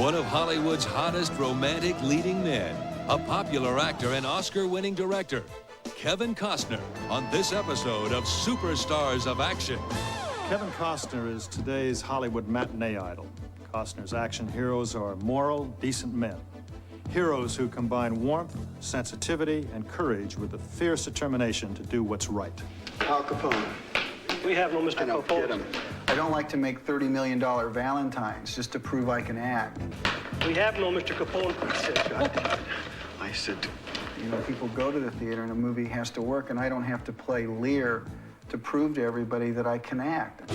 One of Hollywood's hottest romantic leading men, a popular actor and Oscar-winning director, Kevin Costner, on this episode of Superstars of Action. Kevin Costner is today's Hollywood matinee idol. Costner's action heroes are moral, decent men. Heroes who combine warmth, sensitivity, and courage with a fierce determination to do what's right. Al Capone. We have no Mr. Capone. I don't like to make $30 million Valentines just to prove I can act. We have no Mr. Capone. I said, you know, people go to the theater and a movie has to work, and I don't have to play Lear to prove to everybody that I can act.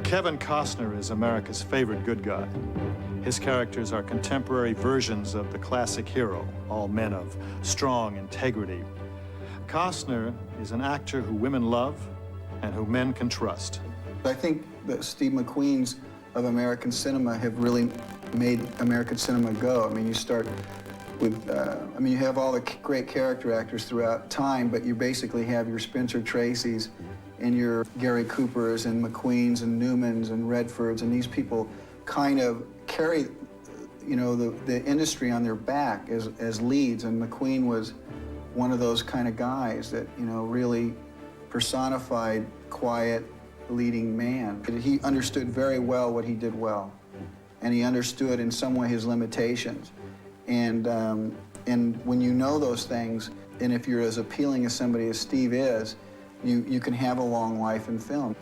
Kevin Costner is America's favorite good guy. His characters are contemporary versions of the classic hero, all men of strong integrity. Costner is an actor who women love and who men can trust. I think the Steve McQueens of American cinema have really made American cinema go. I mean, you start with, you have all the great character actors throughout time, but you basically have your Spencer Tracys and your Gary Coopers and McQueens and Newmans and Redfords, and these people kind of carry, you know, the industry on their back as leads, and McQueen was one of those kind of guys that, you know, really personified quiet, leading man. He understood very well what he did well, and he understood in some way his limitations. And when you know those things, and if you're as appealing as somebody as Steve is, you can have a long life in film.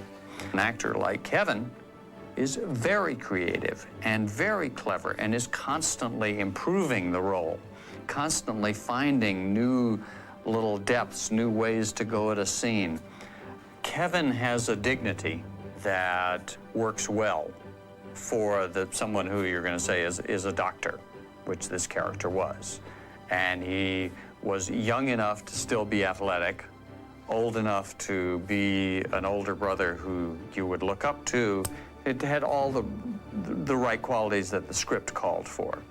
An actor like Kevin is very creative and very clever and is constantly improving the role, constantly finding new little depths, new ways to go at a scene. Kevin has a dignity that works well for someone who you're going to say is a doctor, which this character was. And he was young enough to still be athletic, old enough to be an older brother who you would look up to. It had all the right qualities that the script called for.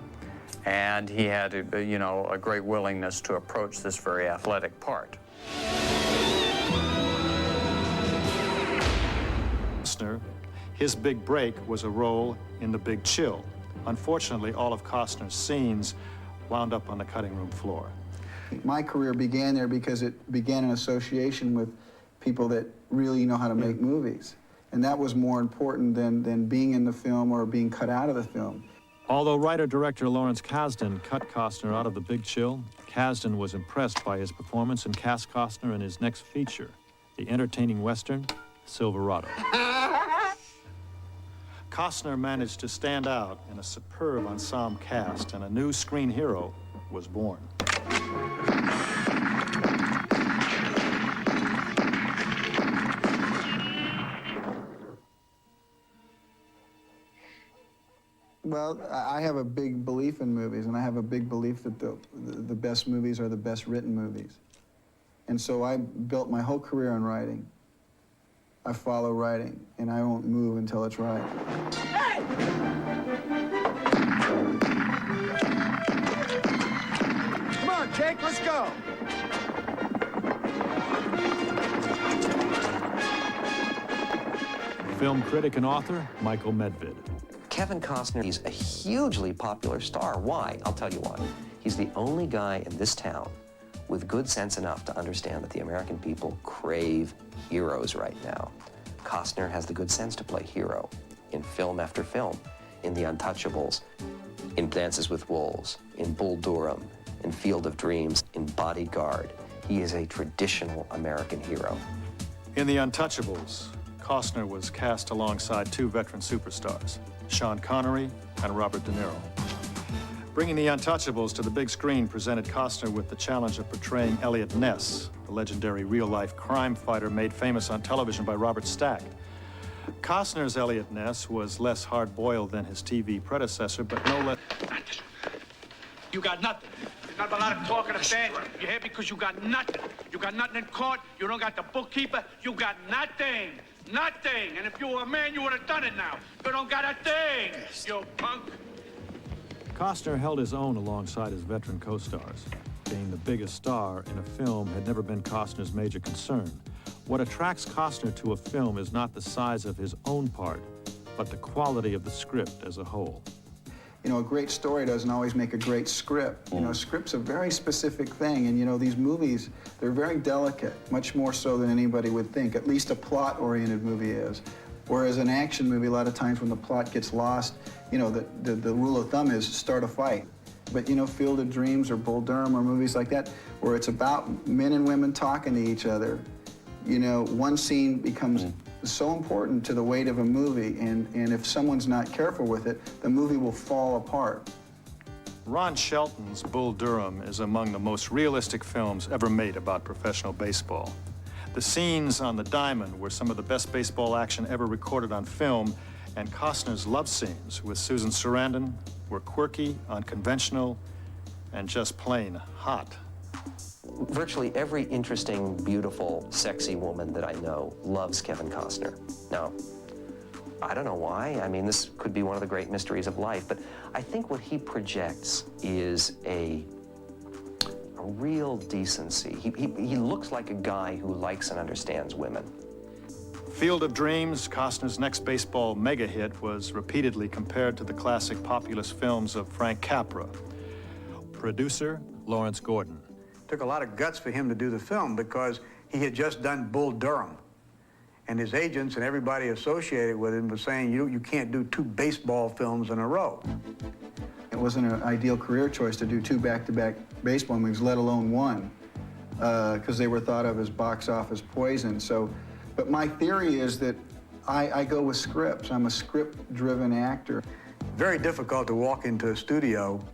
And he had, you know, a great willingness to approach this very athletic part. Costner, his big break was a role in The Big Chill. Unfortunately, all of Costner's scenes wound up on the cutting room floor. My career began there because it began in association with people that really know how to make movies. And that was more important than being in the film or being cut out of the film. Although writer-director Lawrence Kasdan cut Costner out of The Big Chill, Kasdan was impressed by his performance and cast Costner in his next feature, the entertaining Western, Silverado. Costner managed to stand out in a superb ensemble cast, and a new screen hero was born. Well, I have a big belief in movies, and I have a big belief that the best movies are the best written movies. And so I built my whole career on writing. I follow writing, and I won't move until it's right. Hey! Come on, Jake, let's go. Film critic and author, Michael Medved. Kevin Costner, he's a hugely popular star. Why? I'll tell you why. He's the only guy in this town with good sense enough to understand that the American people crave heroes right now. Costner has the good sense to play hero in film after film, in The Untouchables, in Dances with Wolves, in Bull Durham, in Field of Dreams, in Bodyguard. He is a traditional American hero. In The Untouchables, Costner was cast alongside two veteran superstars, Sean Connery and Robert De Niro. Bringing the Untouchables to the big screen presented Costner with the challenge of portraying Elliot Ness, the legendary real-life crime fighter made famous on television by Robert Stack. Costner's Elliot Ness was less hard-boiled than his TV predecessor, but no less... You got nothing. Not a lot of talking to fans. You're here because you got nothing. You got nothing in court. You don't got the bookkeeper. You got nothing. Nothing. And if you were a man, you would have done it now. You don't got a thing, you punk. Costner held his own alongside his veteran co-stars. Being the biggest star in a film had never been Costner's major concern. What attracts Costner to a film is not the size of his own part, but the quality of the script as a whole. You know, a great story doesn't always make a great script. You know, script's a very specific thing, and you know, these movies, they're very delicate, much more so than anybody would think. At least a plot-oriented movie is. Whereas an action movie, a lot of times when the plot gets lost, you know, the rule of thumb is start a fight. But you know, Field of Dreams or Bull Durham or movies like that, where it's about men and women talking to each other, you know, one scene becomes so important to the weight of a movie, and if someone's not careful with it, the movie will fall apart. Ron Shelton's Bull Durham is among the most realistic films ever made about professional baseball. The scenes on the diamond were some of the best baseball action ever recorded on film, and Costner's love scenes with Susan Sarandon were quirky, unconventional, and just plain hot. Virtually every interesting, beautiful, sexy woman that I know loves Kevin Costner. Now, I don't know why. I mean, this could be one of the great mysteries of life, but I think what he projects is a real decency. He looks like a guy who likes and understands women. Field of Dreams, Costner's next baseball mega hit, was repeatedly compared to the classic populist films of Frank Capra. Producer, Lawrence Gordon. Took a lot of guts for him to do the film because he had just done Bull Durham. And his agents and everybody associated with him was saying, you can't do 2 baseball films in a row. It wasn't an ideal career choice to do 2 back-to-back baseball movies, let alone 1, because they were thought of as box office poison. So, but my theory is that I go with scripts. I'm a script-driven actor. Very difficult to walk into a studio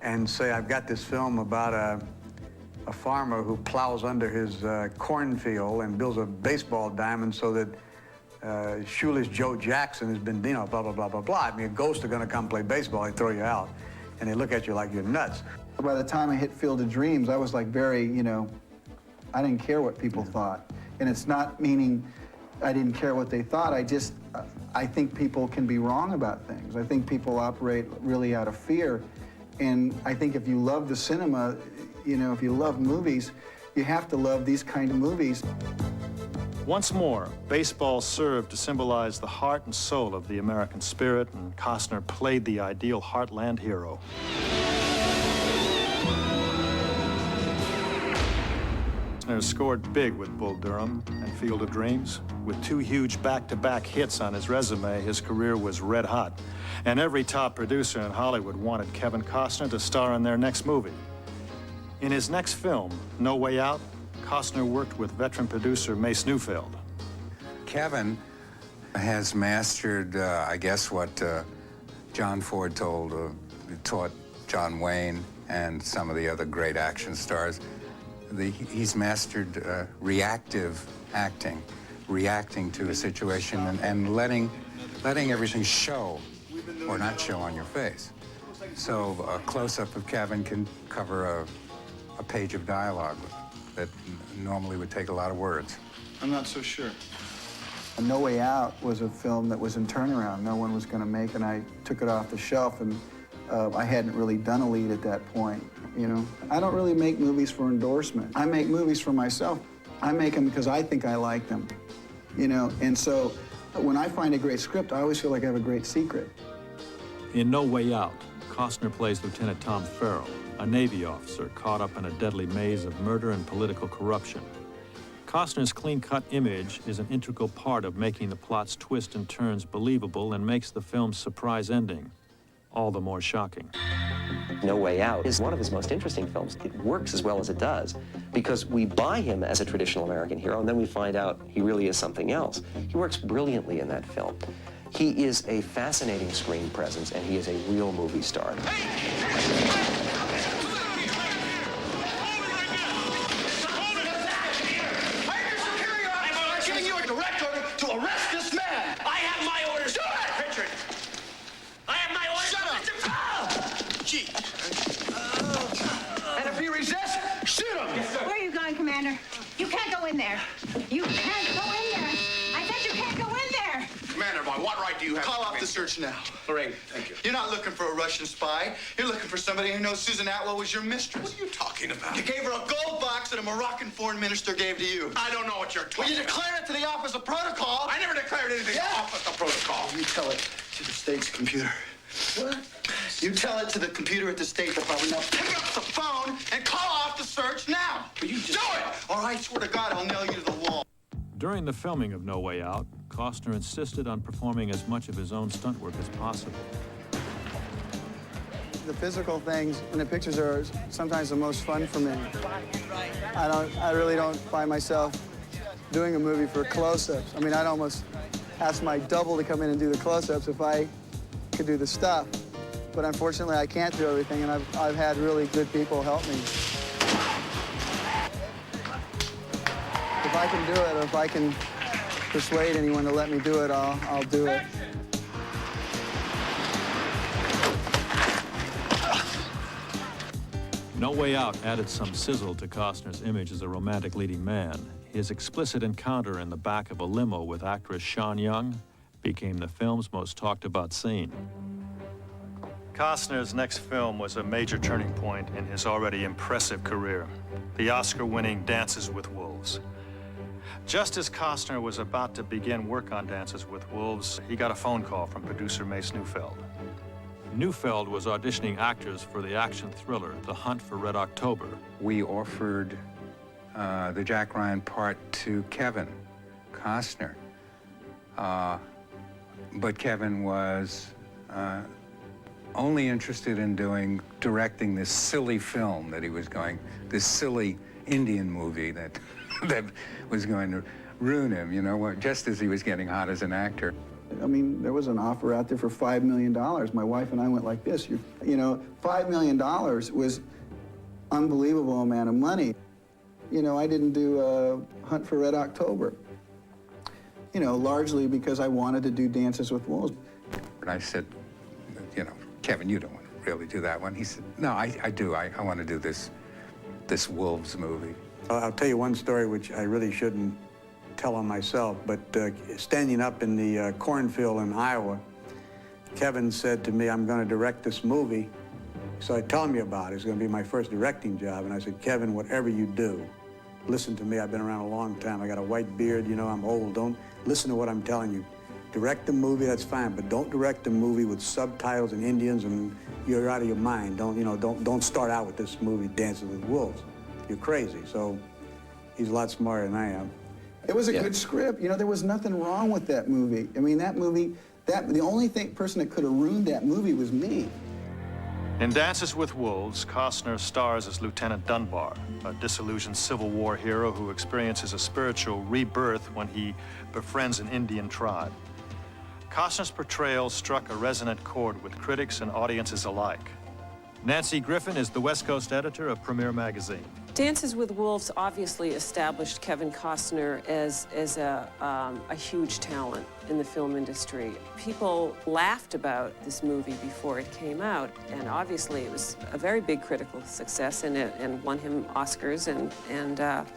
and say, I've got this film about a farmer who plows under his cornfield and builds a baseball diamond so that shoeless Joe Jackson has been, you know, blah, blah, blah, blah, blah. I mean, ghosts are going to come play baseball. They throw you out, and they look at you like you're nuts. By the time I hit Field of Dreams, I was like very, you know, I didn't care what people thought. And it's not meaning I didn't care what they thought. I think people can be wrong about things. I think people operate really out of fear. And I think if you love the cinema, you know, if you love movies, you have to love these kind of movies. Once more, baseball served to symbolize the heart and soul of the American spirit, and Costner played the ideal heartland hero. Costner scored big with Bull Durham and Field of Dreams. With 2 huge back-to-back hits on his resume, his career was red hot. And every top producer in Hollywood wanted Kevin Costner to star in their next movie. In his next film, No Way Out, Costner worked with veteran producer Mace Neufeld. Kevin has mastered, I guess, what John Ford taught John Wayne and some of the other great action stars. He's mastered reactive acting, reacting to a situation and letting everything show or not show on your face. So a close-up of Kevin can cover a page of dialogue that normally would take a lot of words. I'm not so sure. No Way Out was a film that was in turnaround. No one was going to make, and I took it off the shelf, and I hadn't really done a lead at that point, you know. I don't really make movies for endorsement. I make movies for myself. I make them because I think I like them, you know. And so when I find a great script, I always feel like I have a great secret. In No Way Out, Costner plays Lieutenant Tom Farrell, a Navy officer caught up in a deadly maze of murder and political corruption. Costner's clean-cut image is an integral part of making the plot's twists and turns believable and makes the film's surprise ending all the more shocking. No Way Out is one of his most interesting films. It works as well as it does because we buy him as a traditional American hero, and then we find out he really is something else. He works brilliantly in that film. He is a fascinating screen presence, and he is a real movie star. I'm giving you a direct order to arrest this man. I have my orders. Do it! Richard, I have my orders. Shut up! Gee. And if he resists, shoot him. Yes, sir. Where are you going, Commander? You can't go in there. You can't go in there. I said you can't go in there. Commander, by what right do you have Call to off come the in? search now. Lorraine, thank you. You're not looking for a Russian spy. You're looking for somebody who knows Susan Atwell was your mistress. What are you talking about? You gave her a gold box that a Moroccan foreign minister gave to you. I don't know what you're talking Well, you about. declared it to the Office of Protocol. I never declared anything off of the protocol. You tell it to the state's computer. What? You tell it to the computer at the State Department. Now pick up the phone and call off the search now. Will you just do it? Or I swear to God, I'll nail you to the wall. During the filming of No Way Out, Costner insisted on performing as much of his own stunt work as possible. The physical things in the pictures are sometimes the most fun for me. I really don't find myself doing a movie for close-ups. I mean, I'd almost ask my double to come in and do the close-ups if I could do the stuff. But unfortunately, I can't do everything, and I've had really good people help me. If I can do it, or if I can persuade anyone to let me do it, I'll do it. No Way Out added some sizzle to Costner's image as a romantic leading man. His explicit encounter in the back of a limo with actress Sean Young became the film's most talked about scene. Costner's next film was a major turning point in his already impressive career, the Oscar-winning Dances with Wolves. Just as Costner was about to begin work on Dances with Wolves, he got a phone call from producer Mace Neufeld. Neufeld was auditioning actors for the action thriller, The Hunt for Red October. We offered the Jack Ryan part to Kevin Costner. But Kevin was only interested in directing this silly film that he was this silly Indian movie that was going to ruin him, you know, just as he was getting hot as an actor. I mean, there was an offer out there for $5 million. My wife and I went like this. You know, $5 million was unbelievable amount of money. You know, I didn't do Hunt for Red October, you know, largely because I wanted to do Dances with Wolves. And I said, you know, Kevin, you don't want to really do that one. He said, no, I do. I want to do this Wolves movie. I'll tell you one story which I really shouldn't tell on myself, but standing up in the cornfield in Iowa, Kevin said to me, I'm going to direct this movie. So I tell him about it. It's going to be my first directing job. And I said, Kevin, whatever you do, listen to me. I've been around a long time. I got a white beard. You know, I'm old. Don't listen to what I'm telling you. Direct the movie, that's fine, but don't direct the movie with subtitles and Indians and you're out of your mind. Don't start out with this movie, Dances with Wolves. You're crazy. So he's a lot smarter than I am. It was a good script. You know, there was nothing wrong with that movie. I mean, that movie, the only person that could have ruined that movie was me. In Dances with Wolves, Costner stars as Lieutenant Dunbar, a disillusioned Civil War hero who experiences a spiritual rebirth when he befriends an Indian tribe. Costner's portrayal struck a resonant chord with critics and audiences alike. Nancy Griffin is the West Coast editor of Premiere Magazine. Dances with Wolves obviously established Kevin Costner as a huge talent in the film industry. People laughed about this movie before it came out, and obviously it was a very big critical success, and won him Oscars and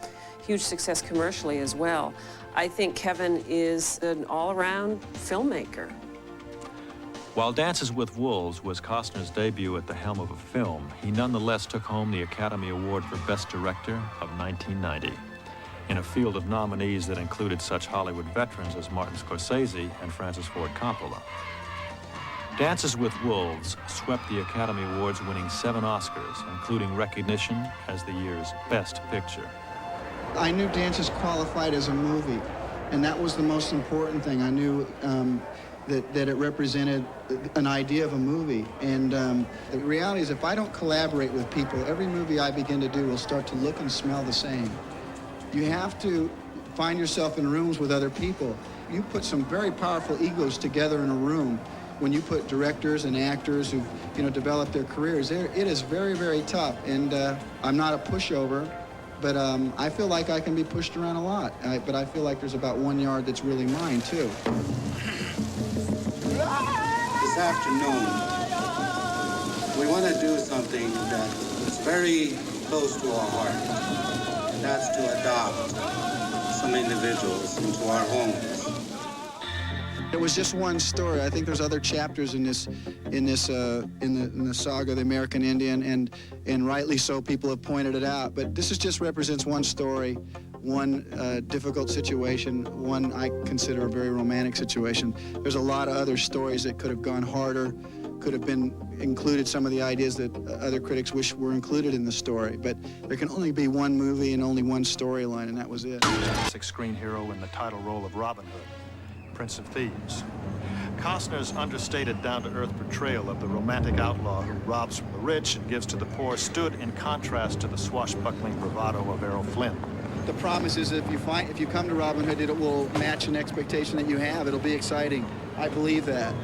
huge success commercially as well. I think Kevin is an all-around filmmaker. While Dances with Wolves was Costner's debut at the helm of a film, he nonetheless took home the Academy Award for Best Director of 1990, in a field of nominees that included such Hollywood veterans as Martin Scorsese and Francis Ford Coppola. Dances with Wolves swept the Academy Awards, winning 7 Oscars, including recognition as the year's Best Picture. I knew Dances qualified as a movie, and that was the most important thing. I knew that it represented an idea of a movie. And the reality is, if I don't collaborate with people, every movie I begin to do will start to look and smell the same. You have to find yourself in rooms with other people. you put some very powerful egos together in a room. When you put directors and actors who've, developed their careers, it is very, very tough. And I'm not a pushover, but I feel like I can be pushed around a lot. But I feel like there's about 1 yard that's really mine, too. This afternoon, we want to do something that is very close to our heart, and that's to adopt some individuals into our homes. It was just one story. I think there's other chapters in the saga of the American Indian, and rightly so, people have pointed it out. But this just represents one story, one difficult situation, one I consider a very romantic situation. There's a lot of other stories that could have gone harder, could have been included some of the ideas that other critics wish were included in the story. But there can only be one movie and only one storyline, and that was it. Classic screen hero in the title role of Robin Hood, Prince of Thieves. Costner's understated, down-to-earth portrayal of the romantic outlaw who robs from the rich and gives to the poor stood in contrast to the swashbuckling bravado of Errol Flynn. The promise is if you come to Robin Hood, it will match an expectation that you have. It'll be exciting. I believe that.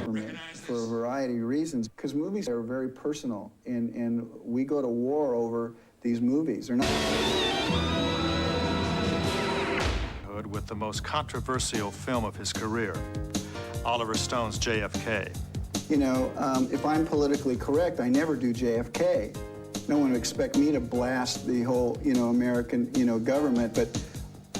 For a variety of reasons, because movies are very personal, and we go to war over these movies. They're not. With the most controversial film of his career, Oliver Stone's JFK. If I'm politically correct, I never do JFK. No one would expect me to blast the whole, American, government, but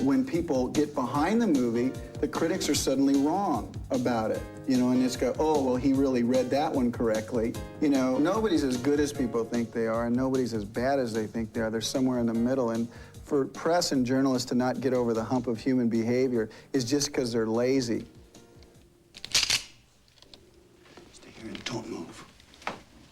when people get behind the movie, the critics are suddenly wrong about it, and it's go, oh, well, he really read that one correctly. Nobody's as good as people think they are, and nobody's as bad as they think they are. They're somewhere in the middle, and for press and journalists to not get over the hump of human behavior is just because they're lazy. Stay here and don't move.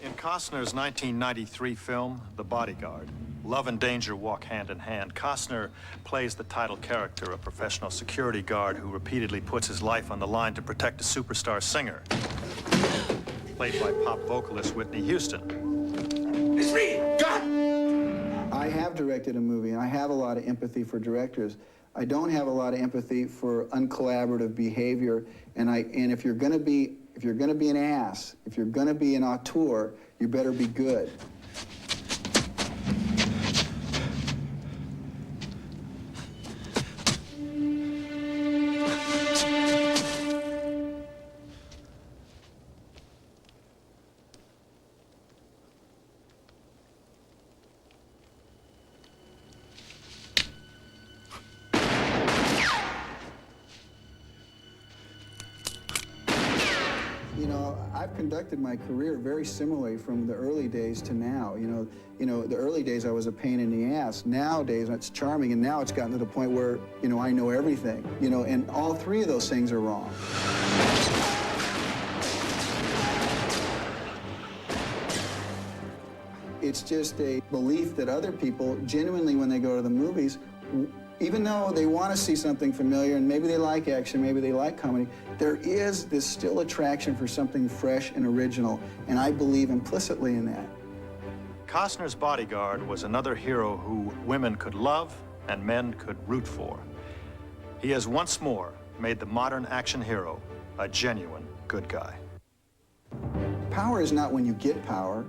In Costner's 1993 film, The Bodyguard, love and danger walk hand in hand. Costner plays the title character, a professional security guard who repeatedly puts his life on the line to protect a superstar singer, played by pop vocalist Whitney Houston. It's me! God! I have directed a movie, and I have a lot of empathy for directors. I don't have a lot of empathy for uncollaborative behavior, and if you're going to be an ass, if you're going to be an auteur, you better be good. I've conducted my career very similarly from the early days to now. The early days I was a pain in the ass. Nowadays it's charming, and now it's gotten to the point where, I know everything. And all three of those things are wrong. It's just a belief that other people genuinely, when they go to the movies, even though they want to see something familiar, and maybe they like action, maybe they like comedy, there is this still attraction for something fresh and original, and I believe implicitly in that. Costner's Bodyguard was another hero who women could love and men could root for. He has once more made the modern action hero a genuine good guy. Power is not when you get power.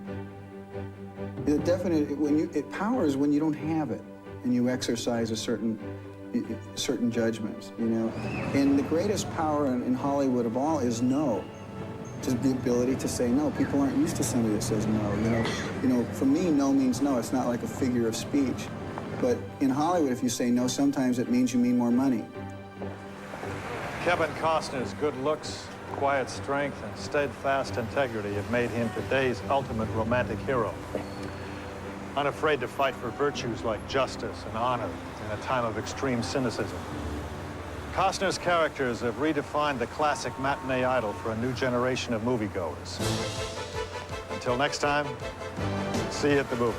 Power is when you don't have it, and you exercise certain judgments, And the greatest power in Hollywood of all is no. Just the ability to say no. People aren't used to somebody that says no, For me, no means no. It's not like a figure of speech. But in Hollywood, if you say no, sometimes it means you mean more money. Kevin Costner's good looks, quiet strength, and steadfast integrity have made him today's ultimate romantic hero. Unafraid to fight for virtues like justice and honor in a time of extreme cynicism. Costner's characters have redefined the classic matinee idol for a new generation of moviegoers. Until next time, see you at the movies.